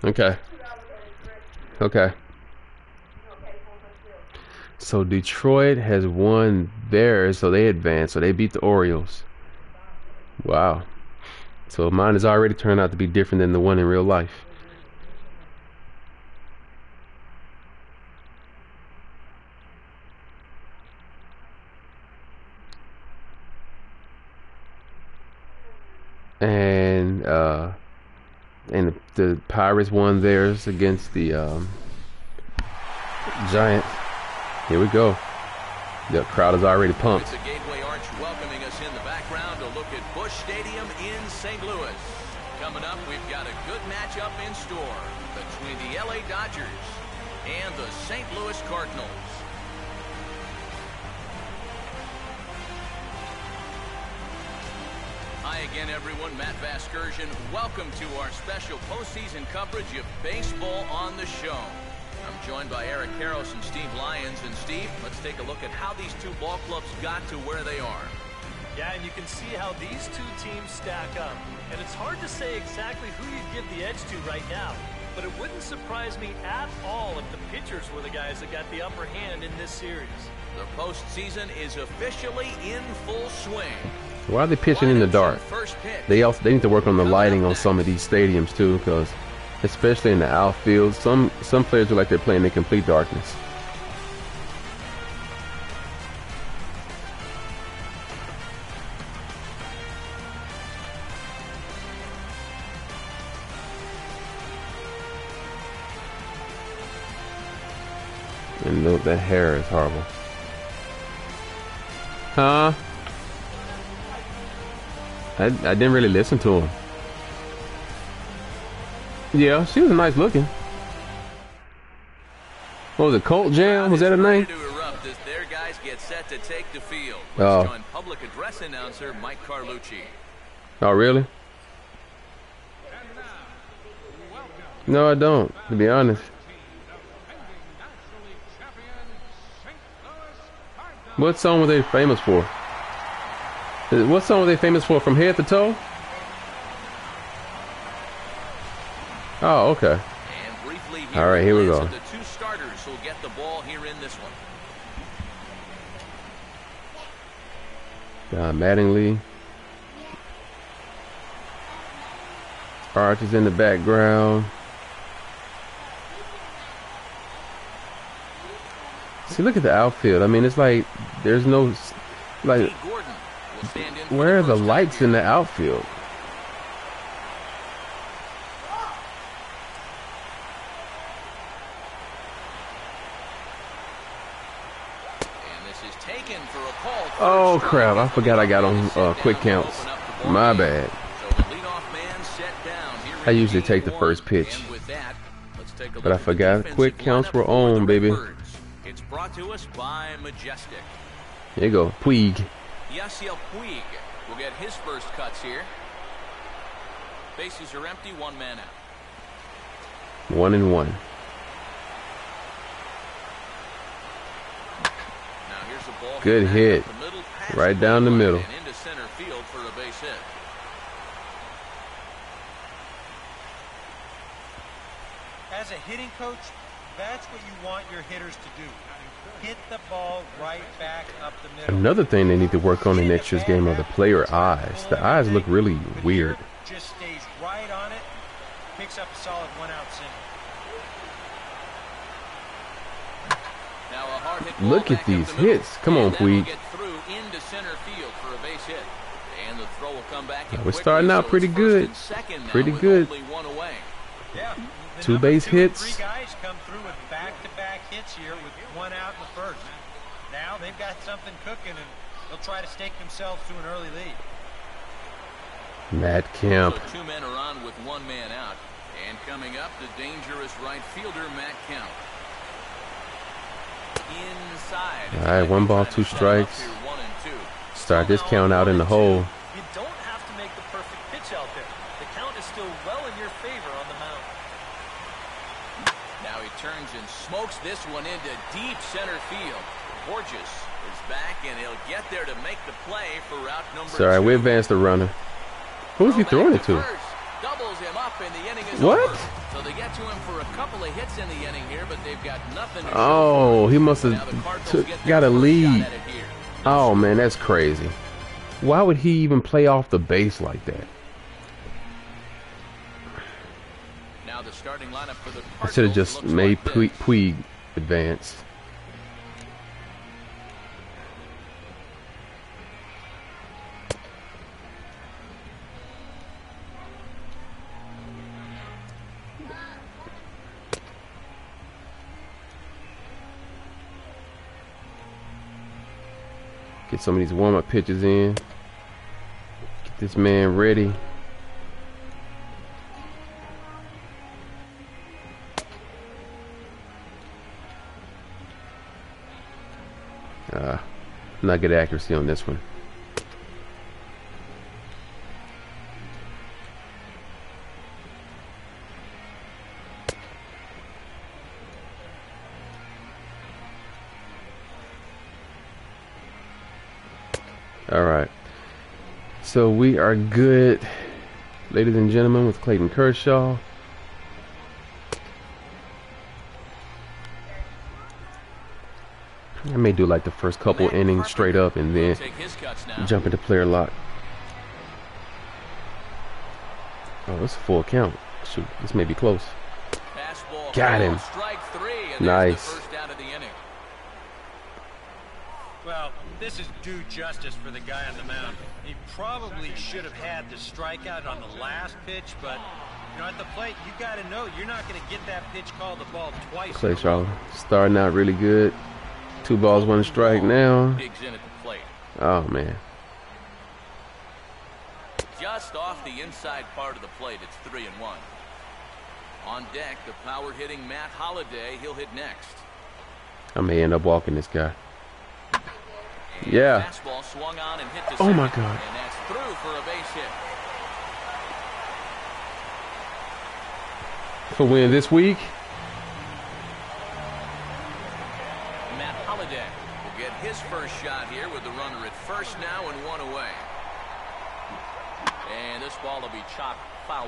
Okay. Okay. So Detroit has won theirs, so they advanced. So they beat the Orioles. Wow. So mine has already turned out to be different than the one in real life. And the Pirates won theirs against the Giants. Here we go. The crowd is already pumped. It's a Gateway Arch welcoming us in the background to look at Busch Stadium in St. Louis. Coming up, we've got a good matchup in store between the LA Dodgers and the St. Louis Cardinals. Hi again, everyone. Matt Vasgersian. Welcome to our special postseason coverage of baseball on the show. I'm joined by Eric Karros and Steve Lyons. And Steve, let's take a look at how these two ball clubs got to where they are. Yeah, and you can see how these two teams stack up. And it's hard to say exactly who you'd give the edge to right now. But it wouldn't surprise me at all if the pitchers were the guys that got the upper hand in this series. The postseason is officially in full swing. Why are they pitching in the dark? They need to work on the lighting on some of these stadiums too, because especially in the outfield, some players are like they're playing in complete darkness. And look, that hair is horrible. Huh? I didn't really listen to him. Yeah, she was nice looking. What was it, Colt Jam? Was that her name? Their guys get set to take the field. Oh. Let's join public address announcer Mike Carlucci. Oh, really? No, I don't, to be honest. What song were they famous for? What song were they famous for, from head to toe? Oh, okay. And briefly, all right, here we go. The two starters will get the ball here in this one. Mattingly. Arch is in the background. See, look at the outfield. I mean, it's like there's no, like, where are the lights in the outfield? And this is taken for a call. Oh crap! I forgot I got on quick counts. My bad. I usually take the first pitch, but I forgot quick counts were on, baby. It's brought to us by Majestic. There you go, Puig. Yasiel Puig will get his first cuts here. Bases are empty, one man out. 1-1. Now here's a ball good hit, right down the middle. And into center field for a base hit. As a hitting coach, that's what you want your hitters to do. Hit the ball right back up the middle. Another thing they need to work on in next year's game are the player eyes. The eyes look really weird. Just stays right on it, picks up a solid one-out single. Look at these hits. Come on, Puig. We're starting out pretty good. Pretty good. Two base hits. Three guys come through with back-to-back hits here with one out in the first. Now they've got something cooking, and they'll try to stake themselves to an early lead. Matt Kemp. So two men are on with one man out. And coming up, the dangerous right fielder, Matt Kemp. Inside. All right, 1 ball, 2 strikes. Start this count out in the hole. You don't have to make the perfect pitch out there. The count is still well in your favor on the mound. Now he turns and smokes this one into deep center field. Borges is back, and he'll get there to make the play for route number 2. Sorry, we advanced the runner. Who's he throwing it to? doubles him up, and the inning is What? over. So they get to him for a couple of hits in the inning here, but they've got nothing to show Oh, for it. he must Now the have Cardinals get got their a first lead. shot at it here. Oh, man, that's crazy. Why would he even play off the base like that? Now the starting lineup for the I should have Cardinals just looks made like this. Puig advance. Get some of these warm-up pitches in. Get this man ready. Not good accuracy on this one. All right. So we are good, ladies and gentlemen, with Clayton Kershaw. I may do like the first couple innings straight up and then jump into player lock. Oh, it's a full count. Shoot, this may be close. Got him. Nice. Well, this is due justice for the guy on the mound. He probably should have had the strikeout on the last pitch, but you know, at the plate, you got to know you're not going to get that pitch called the ball twice. Kershaw starting out really good. 2 balls, 1 strike now. Digs in at the plate. Oh man. Just off the inside part of the plate, it's 3-1. On deck, the power hitting Matt Holliday. He'll hit next. I may end up walking this guy. And yeah. Fastball swung on and hit to Oh second, my God. and that's through for a base hit. For win this week. Matt Holliday will get his first shot here with the runner at first now and 1 away. And this ball will be chopped foul.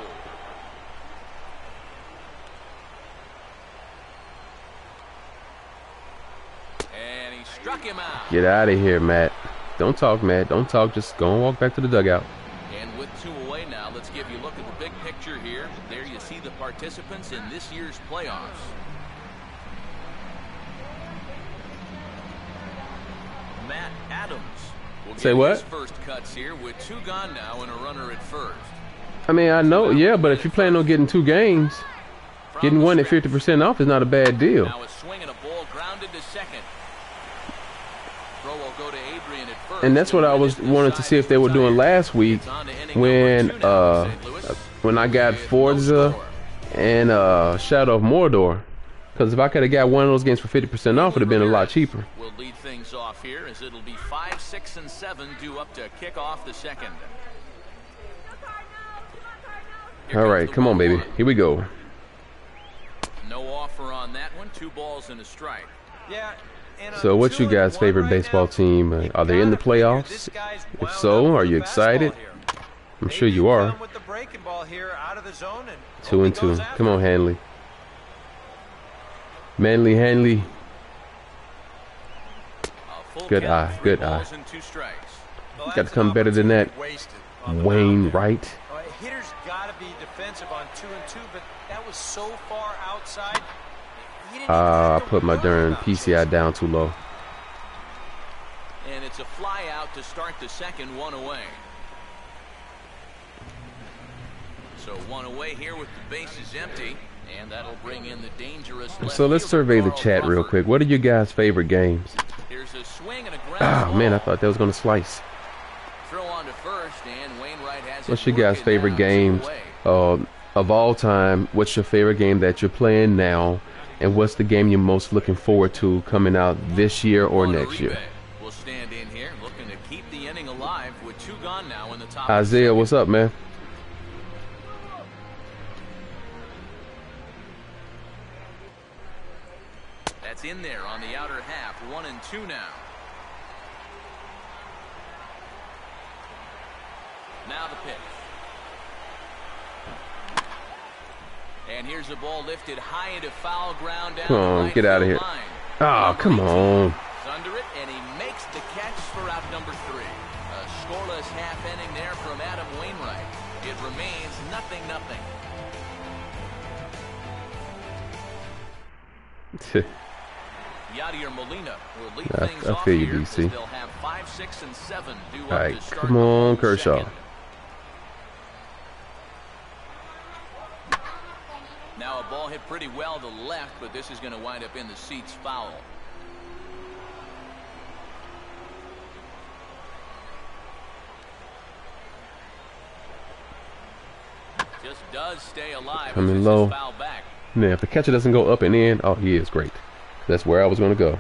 And he struck him out. Get out of here, Matt. Don't talk, Matt. Don't talk. Just go and walk back to the dugout. And with 2 away now, let's give you a look at the big picture here. There you see the participants in this year's playoffs. Matt Adams will Say get what? his first cuts here with 2 gone now and a runner at first. I mean, I know, yeah, but if you plan on getting 2 games, getting one at 50% off is not a bad deal. Now a swing and a ball grounded to second. Throw will go to Adrian at first. And that's what I was wanting to see if they were doing last week when I got Forza and Shadow of Mordor. Because if I could have got one of those games for 50% off, it would have been a lot cheaper. We'll lead things off here as it'll be 5, 6, and 7 due up to kick off the second. All right, come on, baby. Here we go. No offer on that one. 2 balls and a strike. Yeah. And So what's you guys' favorite baseball team? Are they in the playoffs? If so, are you excited? I'm sure you are. 2-2. Come on, Hanley. Manly Hanley. Good eye. Good eye. Got to come better than that. Wayne Wright. Hitters got to be defensive on 2-2, but that was so far outside. I put my darn PCI down too low. And it's a fly out to start the second, 1 away. So 1 away here with the bases empty, and that'll bring in the dangerous. So let's survey the chat real quick. What are your guys' favorite games? Here's a swing and a ground Oh man, I thought that was gonna slice. Throw on to first, and Wainwright has What's it your guys' working favorite now, games 2 away. of all time? What's your favorite game that you're playing now? And what's the game you're most looking forward to coming out this year or next year? We'll stand in here looking to keep the inning alive with 2 gone now in the top. Isaiah, what's up, man? That's in there on the outer half. 1 and 2 now. Now the pitch. And here's the ball lifted high into foul ground down Come on, the right get out of here. line. Oh, come on. He's under it, and he makes the catch for out number 3. A scoreless half inning there from Adam Wainwright. It remains 0-0. Yadier Molina will lead things I off feel you, here, DC. as they'll have 5, 6, and 7 due All up right, to start come the on, home Kershaw. second. Now a ball hit pretty well to left, but this is going to wind up in the seats foul. Just does stay alive. Coming as this low. is fouled back. Now, if the catcher doesn't go up and in, oh, he is great. That's where I was going to go.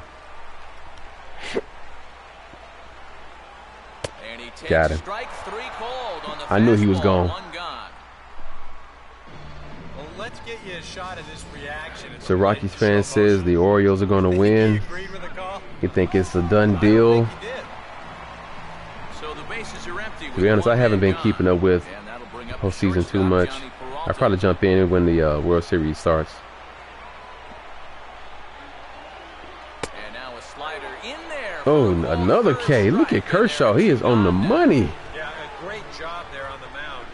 And he takes Got him. strike 3 called on the I knew he was fastball, gone. 1 gone. Well, let's get you a shot of this reaction. So Rockies fan says the Orioles are going to win. You agreed with the call? You think it's a done deal? I think you did. So the bases are empty. To be honest, I haven't been keeping up with And that'll bring up postseason too shortstop much. Johnny I'll probably jump in when the World Series starts. And now a slider in there. Oh, another K. Look at Kershaw. He is on the money. Yeah, a great job there on the mound.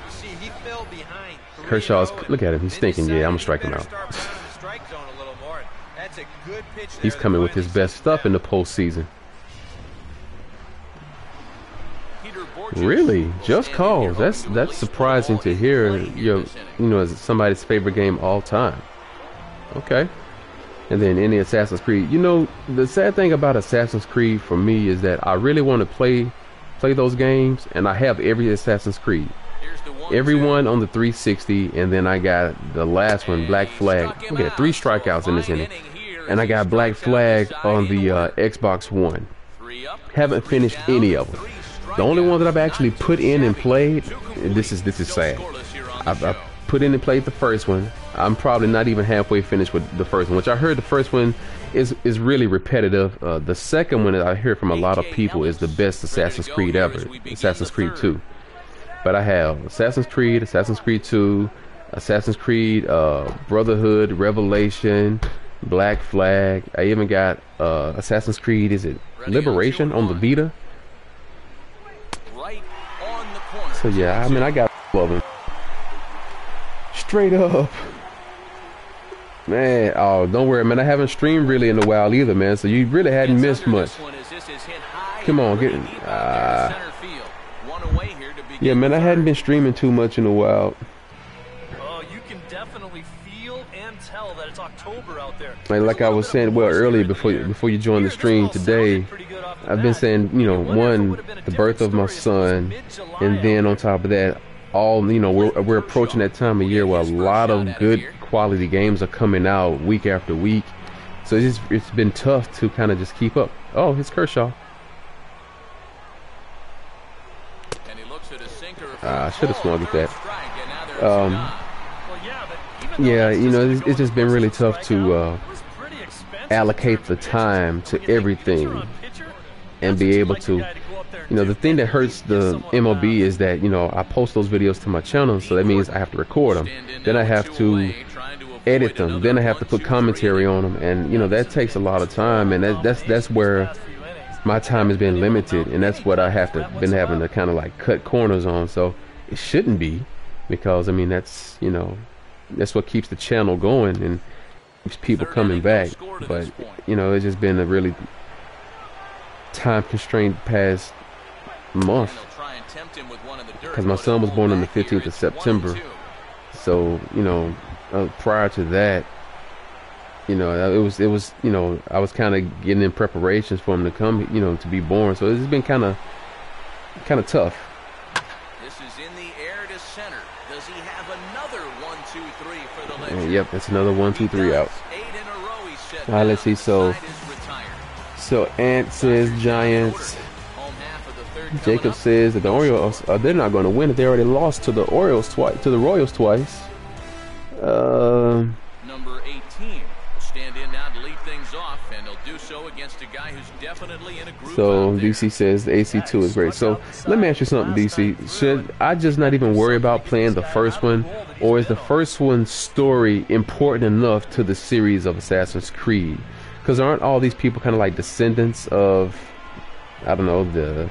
You see, he fell behind. Kershaw's, 3-0, look at him. He's and thinking, yeah, I'm going to decided strike he him better out. start pounding the strike zone a little more. That's a good pitch there He's that coming with his finally best sets stuff in them. the postseason. Peter Borges Really? will Just stand in calls. here That's hoping to that's release surprising the to ball hear. in play this inning. As somebody's favorite game all time. Okay. And then any Assassin's Creed. The sad thing about Assassin's Creed for me is that I really want to play those games, and I have every Assassin's Creed. Here's the 1-2. Everyone on the 360, and then I got the last one, Black Flag. We got 3 strikeouts in this inning. And I got Black Flag on the Xbox One. 3 up, Haven't 3 finished down, any of them. 3 The only one that I've strikeouts, actually not put too in and shabby. played, Two this is complete, sad. still scoreless here on the I've show. put in and played the first one. I'm probably not even halfway finished with the first one, which I heard the first one is really repetitive. The second one that I hear from a lot of people is the best Assassin's Creed ever, Assassin's Creed 2. But I have Assassin's Creed 2, Assassin's Creed Brotherhood, Revelation, Black Flag. I even got Assassin's Creed, is it Liberation on the Vita? Right on the corner. So yeah, I mean, I got all of them. Straight up. Man, oh, don't worry, man. I haven't streamed really in a while either, man. So you really hadn't missed much. Come on, get yeah, man. I hadn't been streaming too much in a while. Oh, you can definitely feel and tell that it's October out there. Like I was saying, well, earlier before you joined the stream today, I've been saying, one, the birth of my son, and then on top of that, we're approaching that time of year where a lot of good quality games are coming out week after week. So it's been tough to kind of just keep up. Oh, it's Kershaw. I should have swung at that. Yeah, it's just been really tough to allocate the time to everything and be able to, the thing that hurts the MLB is that, I post those videos to my channel, so that means I have to record them. Then I have to edit them. Then I have to put commentary on them, and that takes a lot of time, and that's where my time has been limited, and that's what I been having to kind of like cut corners on. So it shouldn't be, because I mean that's what keeps the channel going and keeps people coming back. But it's just been a really time constrained past month, because my son was born on the 15th of September. So prior to that, it was I was kind of getting in preparations for him to come, to be born. So it's been kind of tough. This is in the air to center. Does he have another 1-2-3 for the Legend? Yep, it's another 1-2-3 out. 8 in a row he's set All right, let's see. down. So Side is retired. Ant says Giants. Home half of the third coming Jacob up. says that the Orioles they're not going to win if they already lost to the Royals twice. Number 18 will stand in now to lead things off, and he'll do so against a guy who's definitely in a groove. So DC says the AC2 is great. So let me ask you something, DC. Should I just not even worry about playing the first one, or is the first one's story important enough to the series of Assassin's Creed? Because aren't all these people kind of like descendants of, I don't know,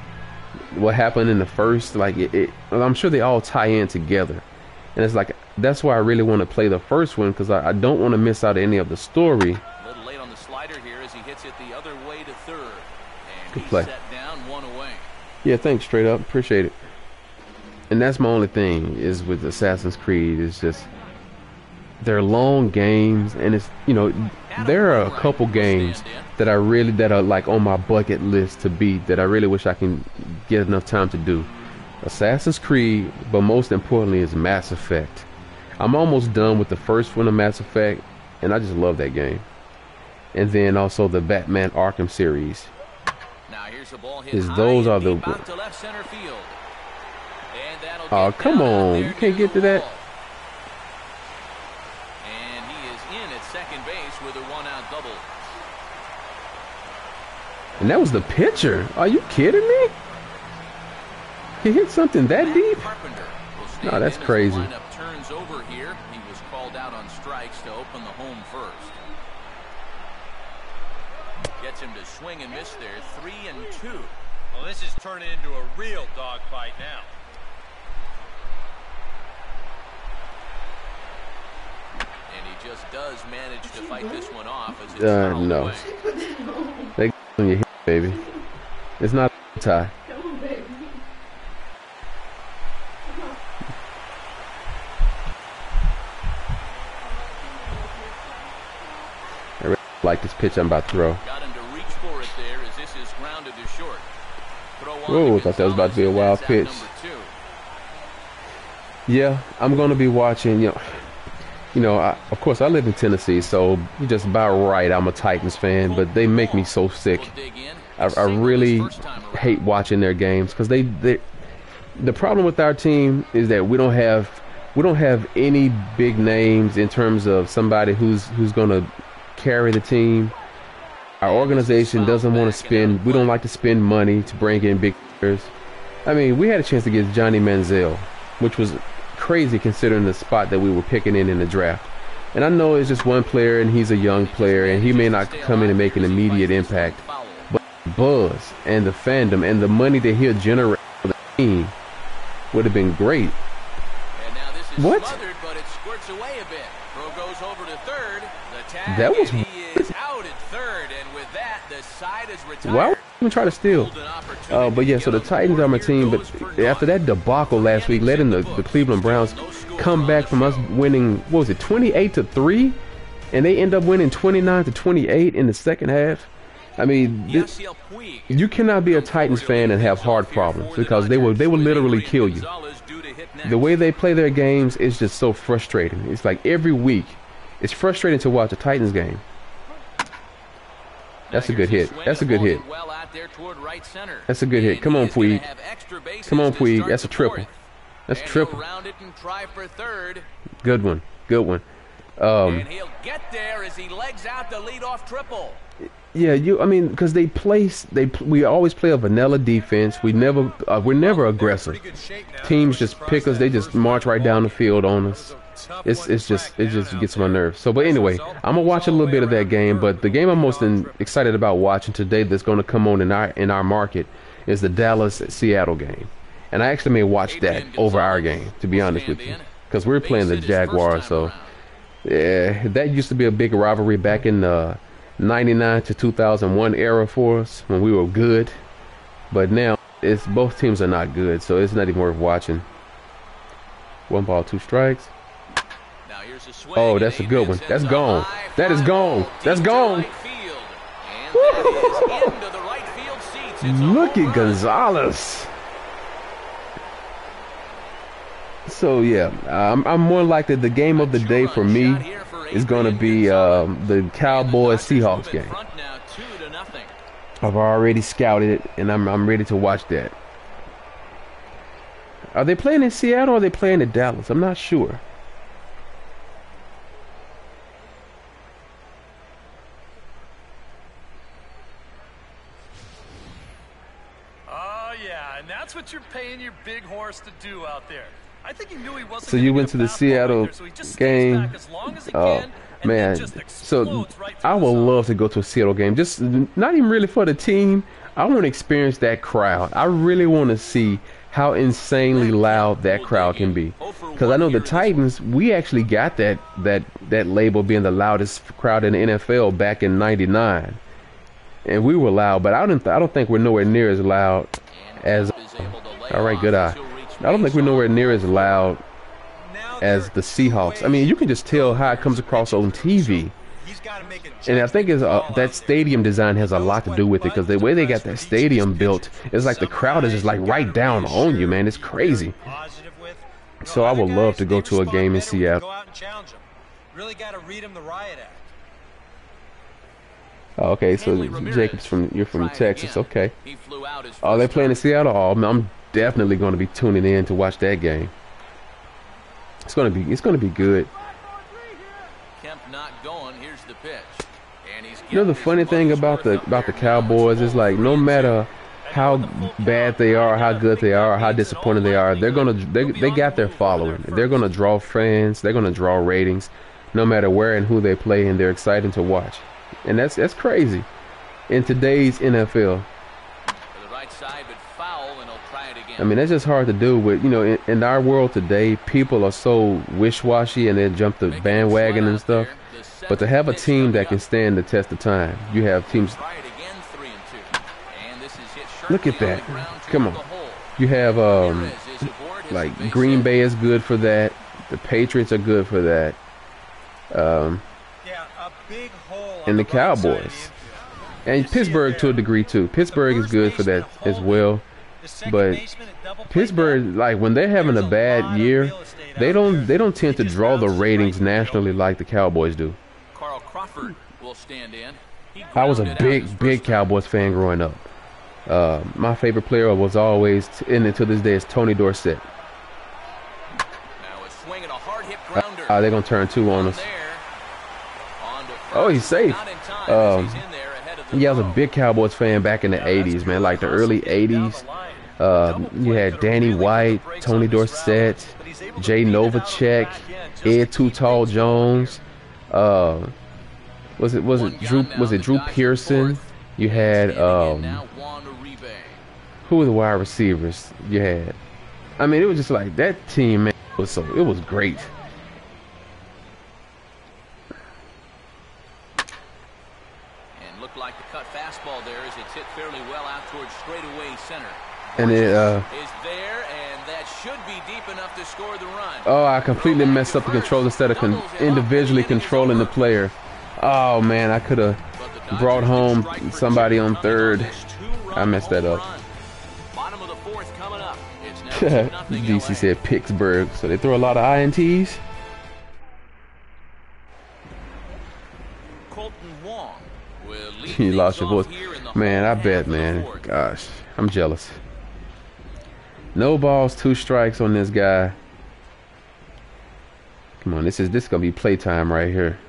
what happened in the first? Like I'm sure they all tie in together, and it's like that's why I really want to play the first one, because I don't want to miss out any of the story. A little late on the slider here as he hits it the other way to third. And Good play. Set down, one away. Yeah, thanks. Straight up, appreciate it. And that's my only thing is with Assassin's Creed. It's just they're long games, and it's, you know, there are a couple games that are like on my bucket list to beat that I really wish I can get enough time to do. Assassin's Creed, but most importantly is Mass Effect. I'm almost done with the first one of Mass Effect, and I just love that game. And then also the Batman Arkham series. Now here's the ball hit Those are the. to left center field. And that'll Oh, get come down out on. there You can't near get to the that. wall. And he is in at second base with a one-out double. And that was the pitcher. Are you kidding me? He hit something that deep? No, that's crazy. The lineup turns over here. He was called out on strikes to open the home first. Gets him to swing and miss there. 3-2. Well, this is turning into a real dogfight now. And he just does manage to fight this one off as it's No. away. They on your hip, baby. It's not a tie. I really like this pitch I'm about to throw. Got him to reach for it there as this is grounded to short. Throw on Whoa, to thought that was about to be a wild Gonzalez, pitch. that's out number 2. Yeah, I'm going to be watching, of course I live in Tennessee, so just about right I'm a Titans fan, but they make me so sick. We'll dig in. I really hate watching their games because the problem with our team is that we don't have any big names in terms of somebody who's going to carry the team. Our organization doesn't want to spend. We don't like to spend money to bring in big players. I mean, we had a chance to get Johnny Manziel, which was crazy considering the spot that we were picking in the draft. And I know it's just one player and he's a young player and he may not come in and make an immediate impact, but the buzz and the fandom and the money that he'll generate for the team would have been great. And now this is What? smothered, but it squirts away a bit. Throw goes over to third. The tag, That was and he is out at third, and with that, the side is retired. Why would you even try to steal? But yeah, so the Titans are my team, but after that debacle last week, letting the Cleveland Browns come back from us winning, what was it, 28-3? And they end up winning 29-28 in the second half. I mean, you cannot be a Titans fan and have heart problems because they will literally kill you. The way they play their games is just so frustrating. It's like every week, it's frustrating to watch a Titans game. That's a good hit. That's a good hit. That's a good hit. Come on, Puig. Come on, Puig. That's a triple. That's a triple. Good one. Good one. And he'll get there as he legs out the leadoff triple. Yeah, I mean, because we always play a vanilla defense. We're never aggressive. Teams just pick us. They just march right down the field on us. It just gets my nerves. So, but anyway, I'm gonna watch a little bit of that game. But the game I'm most excited about watching today, that's going to come on in our market, is the Dallas-Seattle game. And I actually may watch that over our game, to be honest with you, because we're playing the Jaguars. So, yeah, that used to be a big rivalry back in the 99 to 2001 era for us when we were good. But now both teams are not good, so it's not even worth watching. 1 ball, 2 strikes. Oh, that's a good one. That's gone. That is gone. That's gone. Look at Gonzalez. So yeah, I'm more likely the game of the day for me is going to be the Cowboys-Seahawks game. I've already scouted it, and I'm ready to watch that. Are they playing in Seattle or are they playing in Dallas? I'm not sure. paying your big horse to do out there? I think he knew he wasn't. So you went to the Seattle game? Oh man, so I would love to go to a Seattle game. Just not even really for the team. I want to experience that crowd. I really want to see how insanely loud that crowd can be. Because I know the Titans, we actually got that label being the loudest crowd in the NFL back in '99, and we were loud. But I don't think we're nowhere near as loud as. All right, good eye. I don't think we're nowhere near as loud as the Seahawks. I mean, you can just tell how it comes across on TV. And I think that stadium design has a lot to do with it, because the way they got that stadium built, it's like the crowd is just like right down on you, man. It's crazy. So I would love to go to a game in Seattle. Really got to read him the riot act. Oh, okay, so Jacob's you're from Texas, okay. Oh, they're playing in Seattle. Oh, I'm definitely going to be tuning in to watch that game. It's going to be good. Kemp not going. Here's the pitch. And you know, the funny thing about the Cowboys is, like, no matter how bad they are, how good they are, how disappointed they are, they got their following. They're gonna draw fans. They're gonna draw ratings, no matter where and who they play, and they're exciting to watch. And that's crazy in today's NFL. I mean, that's just hard to do with, you know, in our world today, people are so wish-washy and they jump the bandwagon and stuff. But to have a team that can stand the test of time, you have teams. Look at that. Come on. You have, like, Green Bay is good for that. The Patriots are good for that. And the Cowboys. And Pittsburgh to a degree, too. Pittsburgh is good for that as well. But Pittsburgh, like, when they're having a bad year, they don't tend to draw the ratings nationally like the Cowboys do. I was a big Cowboys fan growing up. My favorite player was always, and to this day, is Tony Dorsett. They're gonna turn two on us. Oh, he's safe. Yeah, I was a big Cowboys fan back in the 80s, man, like the early 80s. You had Danny White, Tony Dorsett, Jay Novacek, Ed Too Tall Jones. Was it Drew Pearson? You had who were the wide receivers you had? I mean, it was just like that team, man. It was great. And looked like the cut fastball there as it's hit fairly well out towards straightaway center. And it is there, and that should be deep enough to score the run. Oh, I completely messed up the controls instead of individually controlling the player. Oh man, I could have brought home somebody on third. I messed that up. Bottom of the fourth coming up. It's now DC said Pittsburgh, so they throw a lot of INTs. You lost your voice, man. I bet, man. Gosh, I'm jealous. No balls, 2 strikes on this guy. Come on, this is gonna be playtime right here.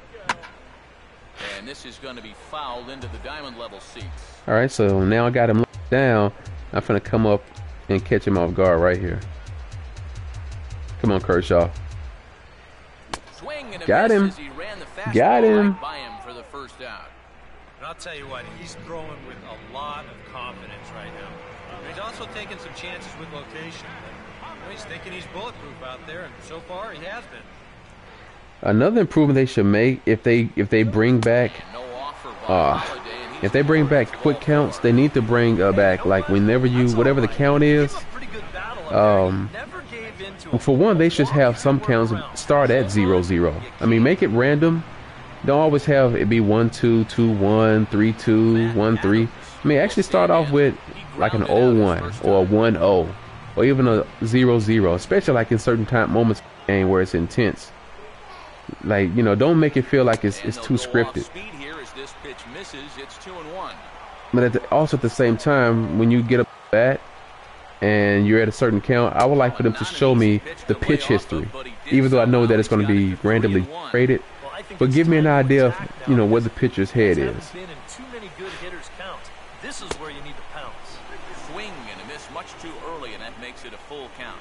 And this is going to be fouled into the diamond level seats. All right, so now I got him down. I'm gonna come up and catch him off guard right here. Come on, Kershaw. Got him. Got him. For the first out. And I'll tell you what, he's throwing with a lot of confidence right now. He's also taking some chances with location. He's thinking he's bulletproof out there, and so far he has been. Another improvement they should make, if they bring back quick counts, they need to bring back, like, whatever the count is. For one, they should have some counts start at 0-0. I mean, make it random. Don't always have it be 1-2, 2-1, 3-2, 1-3. I mean, actually start off with like an 0-1 or a 1-0 or even a 0-0, especially like in certain moments of the game where it's intense. Like, you know, don't make it feel like it's too scripted. But also at the same time, when you get up bat and you're at a certain count, I would like for them to show me the pitch history, even though I know that it's going to be randomly rated. But give me an idea of, you know, where the pitcher's head is. This is where you need to pounce. Swing and a miss much too early, and that makes it it a full count.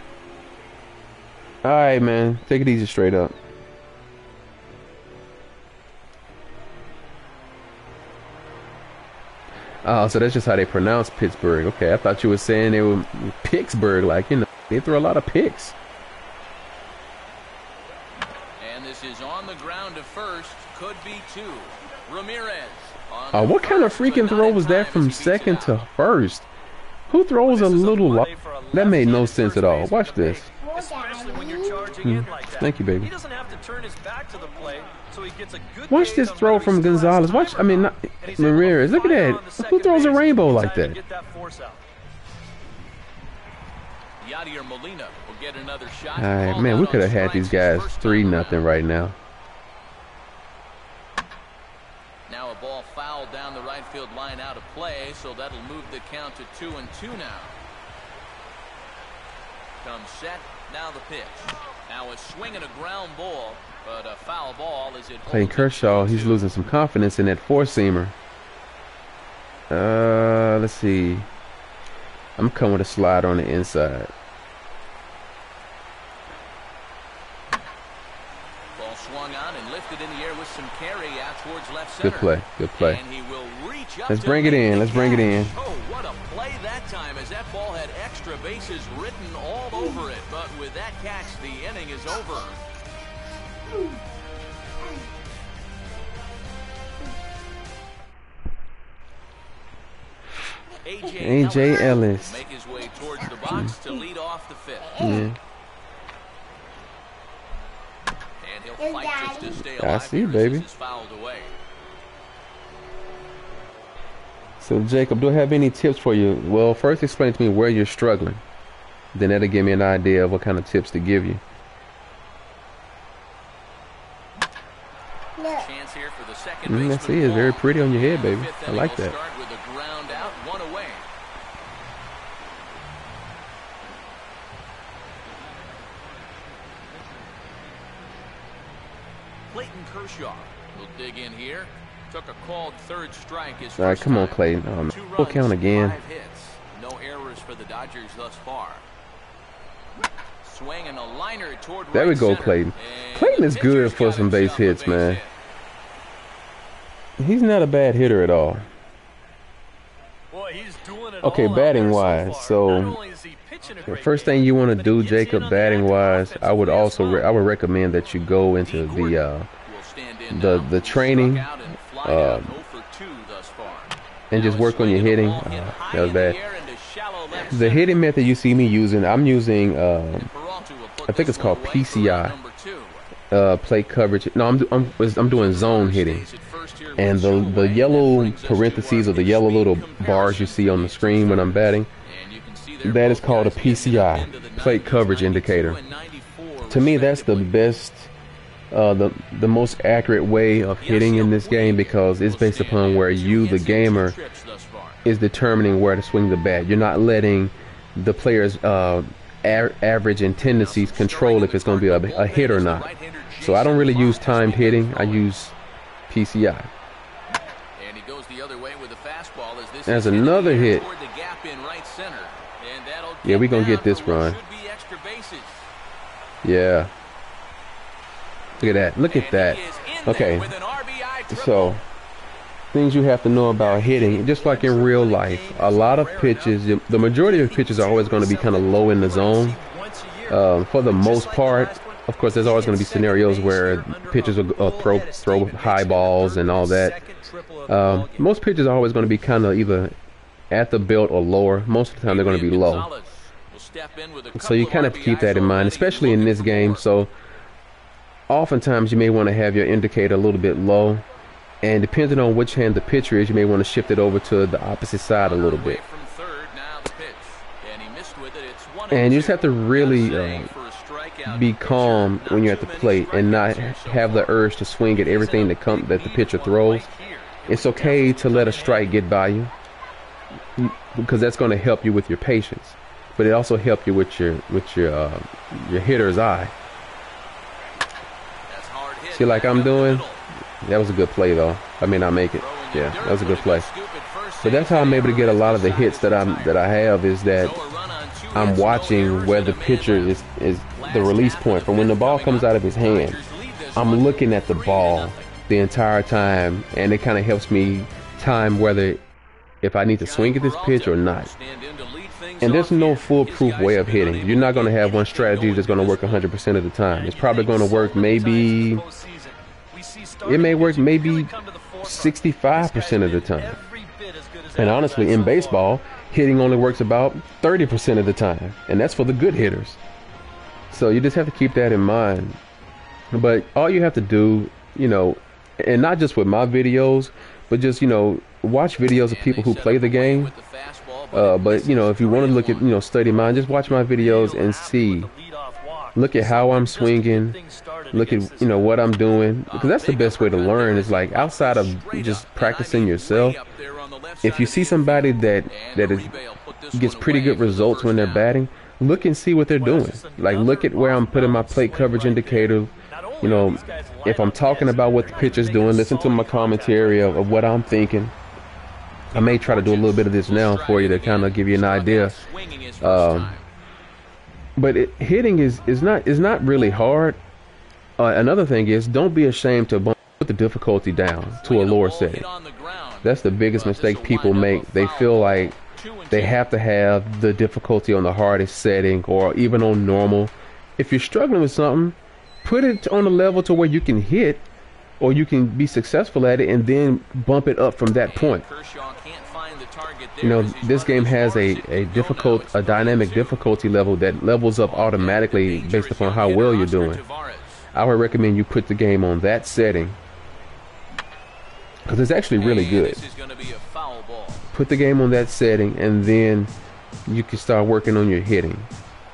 All right, man. Take it easy, straight up. Oh, so that's just how they pronounce Pittsburgh. Okay, I thought you were saying they were Pittsburgh, like, you know, they throw a lot of picks. And this is on the ground to first. Could be two. Ramirez. Oh, what kind of freaking throw was that from second to first? Who throws a little? That made no sense at all. Watch this. Especially when you're charging in like that. Thank you, baby. He doesn't have to turn his back to the plate, so he gets a good Watch this throw from Gonzalez. Watch, I mean, not Ramirez. Look at that. Who throws a rainbow like that? Yadier Molina will get another shot. All right, man, we could have had these guys 3-0 right now. Now a ball fouled down the right field line out of play, so that'll move the count to 2-2 now. Comes set, now the pitch. Now a swing and a ground ball, but a foul ball as it. Clayton Kershaw, he's losing some confidence in that four-seamer. Let's see. I'm coming with a slider on the inside. Ball swung on and lifted in the air with some carry out towards left center. Good play, good play. And he will reach up. Let's bring it in. Let's bring it in. Oh, what a play that time, as that ball had extra bases written all over it. But with that catch, the inning is over. AJ Ellis. Make his way towards the box to lead off the fifth. Yeah. And he'll fight just to stay alive. I see, baby. Fouled away. So, Jacob, do I have any tips for you? Well, first explain to me where you're struggling. Then that'll give me an idea of what kind of tips to give you. Chance here for the second I see. It's very pretty on your head, baby. I like that. Start with a ground out, one away. Clayton Kershaw will dig in here. Took a called third strike. All right, come on, Clayton. Full count again. 5 hits. No errors for the Dodgers thus far. Swing and a liner toward There we right go, center. Clayton. And Clayton is the good pitcher's for got some base himself a hits, base man. hit. He's not a bad hitter at all. Boy, he's doing it Okay, all batting out there wise, far. so Not only is he pitching a the great first game, thing you want to but do, he gets in Jacob, on the batting active wise, I would offensively also as well. I would recommend that you go into Will stand in now. the training Struck out and fly out 0 for 2 thus far. and just Now a work on your swing and a hitting. ball hit high That was in the bad. air into shallow left The center. hitting method you see me using, I'm using Peralta will put I think this it's called one away for PCI. number 2. plate coverage. No, I'm doing zone hitting. Stays at first here And with the Shohei. yellow Brings us to parentheses our or the yellow little mid-speed bars you see on the screen when I'm batting, And you can see there that is both called a guys getting up PCI, into the plate 90s, coverage 92 indicator. and 94 To me, that's the respectively. best, the most accurate way of hitting in this game, because it's based upon where you, the gamer, is determining where to swing the bat. You're not letting the player's average and tendencies control if it's going to be a hit or not. So I don't really use timed hitting. I use PCI. And he goes the other way with a fastball as this There's is another in the air hit. toward the gap in right center. And that'll Yeah, we gonna down get this for what run. should be extra bases. Yeah. Look at that. Look at And that. he is in there Okay. with an RBI triple. So, things you have to know about hitting, just like in real life, a lot of pitches, the majority of pitches are always going to be kind of low in the zone. For the most part, of course, there's always going to be scenarios where pitchers will throw high balls and all that. Most pitches are always going to be kind of either at the belt or lower. Most of the time, they're going to be low. Gonzalez will step in with a So you couple kind of of keep that in RBIs mind, already, especially in this looking game. for So oftentimes you may want to have your indicator a little bit low, and depending on which hand the pitcher is, you may want to shift it over to the opposite side a little away bit. from third, now the pitch. And he missed with it. It's 1 And you just 2. have to really Gotta say, for a strikeout be pitcher, calm not when you're at too the many plate and not strikeouts here so have the far. urge to swing at everything that the pitcher throws. It's okay to let a strike get by you, because that's going to help you with your patience, but it also helps you with your hitter's eye. That's hard hit. See, like I'm Back up the doing. middle. That was a good play, though. I mean, I make it. Throwing Yeah, in that was a dirt, good play. scoop at first But that's how I'm able to get a lot of the hits that I have, is that So a run on 2 I'm watching where the pitcher is the release point from when the ball comes out of his hand. I'm looking at the ball the entire time, and it kind of helps me time whether if I need to swing at this pitch or not. And there's no foolproof way of hitting. You're not going to have one strategy that's going to work 100% of the time. It's probably going to work maybe, it may work maybe 65% of the time. And honestly, in baseball, hitting only works about 30% of the time. And that's for the good hitters. So you just have to keep that in mind. But all you have to do, you know, and not just with my videos, but just, you know, watch videos of people who play the game. But, you know, if you want to look at, you know, study mine, just watch my videos and see. Look at how I'm swinging. Look at, you know, what I'm doing. Because that's the best way to learn, is like outside of just practicing yourself. If you see somebody that gets pretty good results when they're batting, look and see what they're doing. Like, look at where I'm putting my plate coverage indicator. You know, if I'm talking about what the pitcher's doing, listen to my commentary of what I'm thinking. I may try to do a little bit of this now for you to kind of give you an idea. But hitting is not really hard. Another thing is, don't be ashamed to put the difficulty down to a lower setting. That's the biggest mistake people make. They feel like they have to have the difficulty on the hardest setting or even on normal. If you're struggling with something, put it on a level to where you can hit or you can be successful at it, and then bump it up from that point. You know, this game has a dynamic difficulty level that levels up automatically based upon how well you're doing. I would recommend you put the game on that setting, because it's actually really good. Put the game on that setting, and then you can start working on your hitting.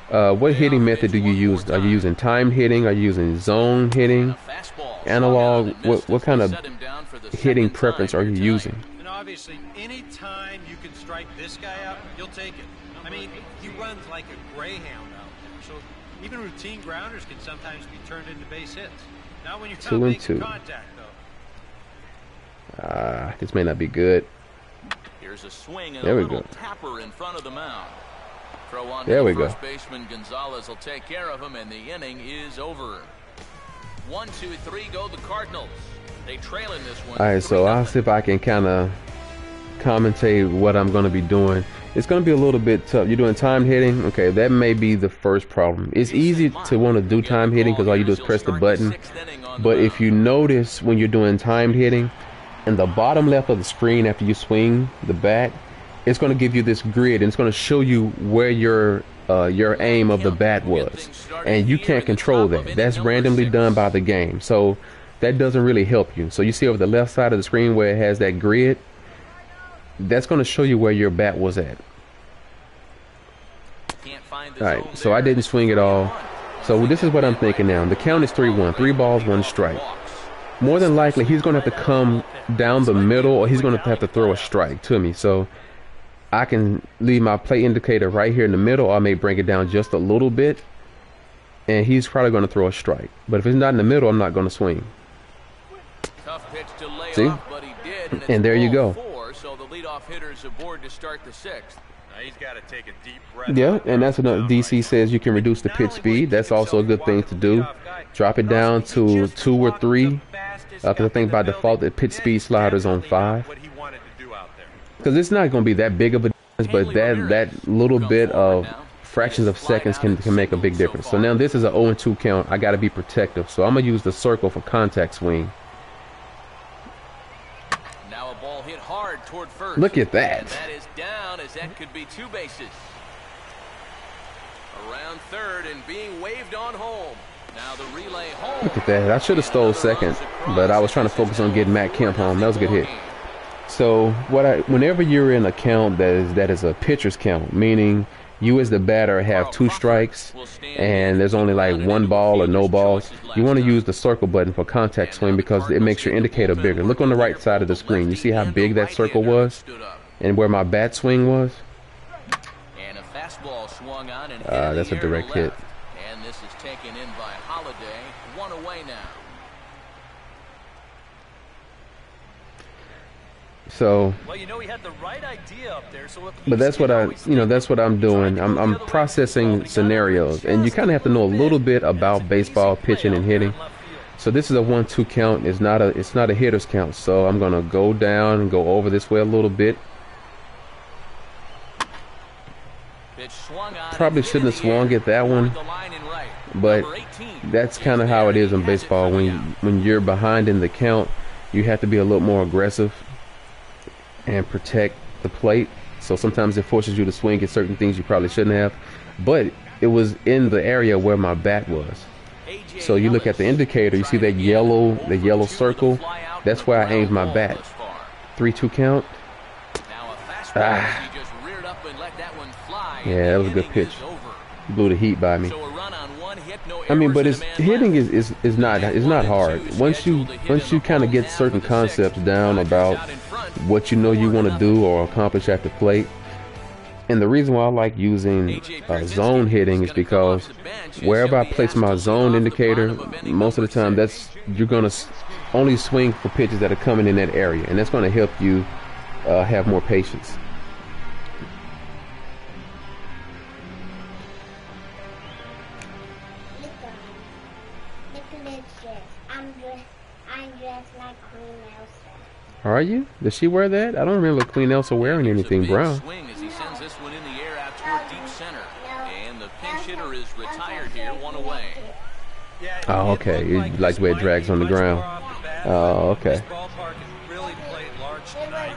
What hitting method do you use? Are you using timed hitting? Are you using zone hitting? Analog? What kind of hitting preference are you using? And obviously, any time you can strike this guy out, you'll take it. I mean, he runs like a greyhound out there. So even routine grounders can sometimes be turned into base hits. Not when you're not making contact, though. This may not be good. Here's a swing and there a we little go. tapper in front of the mound. Throw on there we go. First baseman Gonzalez will take care of him, and the inning is over. 1, 2, 3 go the Cardinals. They trail in this one. All right, so I'll see if I can kind of commentate what I'm going to be doing. It's going to be a little bit tough. You're doing time hitting. Okay, that may be the first problem. It's easy to want to do time hitting because all you do is press the button. But if you notice when you're doing time hitting, in the bottom left of the screen after you swing the bat, it's going to give you this grid, and it's going to show you where your aim of the bat was, and you can't control that. That's randomly done by the game, so that doesn't really help you. So you see over the left side of the screen where it has that grid, that's going to show you where your bat was at. Alright, so I didn't swing at all. So this is what I'm thinking now. The count is 3-1, 3 balls, 1 strike. More than likely he's going to have to come down the middle, or he's going to have to throw a strike to me. So I can leave my play indicator right here in the middle, or I may bring it down just a little bit, and he's probably going to throw a strike. But if it's not in the middle, I'm not going to swing. See? And there you go. So the leadoff hitter's aboard to start the 6th. Now he's got to take a deep breath. Yeah, and that's another. DC says you can reduce the pitch speed. That's also a good thing to do. Drop it down to 2 or 3. Because I think by default the pitch speed slider is on 5. Because it's not going to be that big of a difference, but that little bit of fractions of seconds can make a big difference. So now this is an 0-2 count. I got to be protective. So I'm going to use the circle for contact swing. Now a ball hit hard toward first. Look at that. And that is down, as that could be 2 bases. Around third and being waved on home. Now the relay home. Look at that. I should have stole second, but I was trying to focus on getting Matt Kemp home. That was a good hit. So whenever you're in a count that is a pitcher's count, meaning you as the batter have 2 strikes and there's only like 1 ball or no balls, you want to use the circle button for contact swing because it makes your indicator bigger. Look on the right side of the screen. You see how big that circle was and where my bat swing was? That's a direct hit. And this is taken in by Holiday. 1 away now. So, Well, you know, he had the right idea up there, so but that's what that's what I'm doing. I'm processing scenarios, and you kind of have to know a little bit about baseball pitching and hitting. So this is a 1-2 count. It's not a hitter's count. So I'm gonna go down and go over this way a little bit. Probably shouldn't have swung at that one, but that's kind of how it is in baseball. When you're behind in the count, you have to be a little more aggressive and protect the plate. So sometimes it forces you to swing at certain things you probably shouldn't have. But it was in the area where my bat was. So you look at the indicator, you see that yellow circle. That's where I aimed my bat. 3-2 count. Yeah, that was a good pitch. Blew the heat by me. I mean, but hitting is not hard. Once you kind of get certain concepts down about what you know you want to do or accomplish at the plate. And the reason why I like using zone hitting is because wherever I place my zone indicator, most of the time you're gonna only swing for pitches that are coming in that area, and that's going to help you have more patience. I'm dressed like Queen Elsa. Are you? Does she wear that? I don't remember Queen Elsa wearing anything brown. Swing as he sends this one in the air out toward deep center. And the pinch hitter is retired here, one away. Oh, okay. You like the way it drags on the ground. Oh, okay. This ballpark has really played large tonight.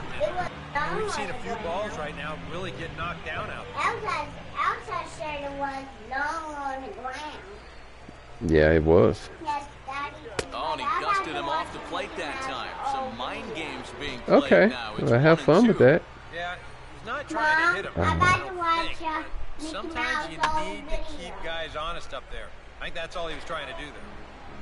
And we've seen a few balls right now really get knocked down out there. Elsa's shirt was long on the ground. Yeah, it was. Yes, Daddy. Oh, and he dusted him off the plate that time. Some mind games being played Okay. now. It's Well, have fun with that. Yeah, he's not trying to hit him. I'm I about to watch don't think. Sometimes you need to keep guys honest up there. I think that's all he was trying to do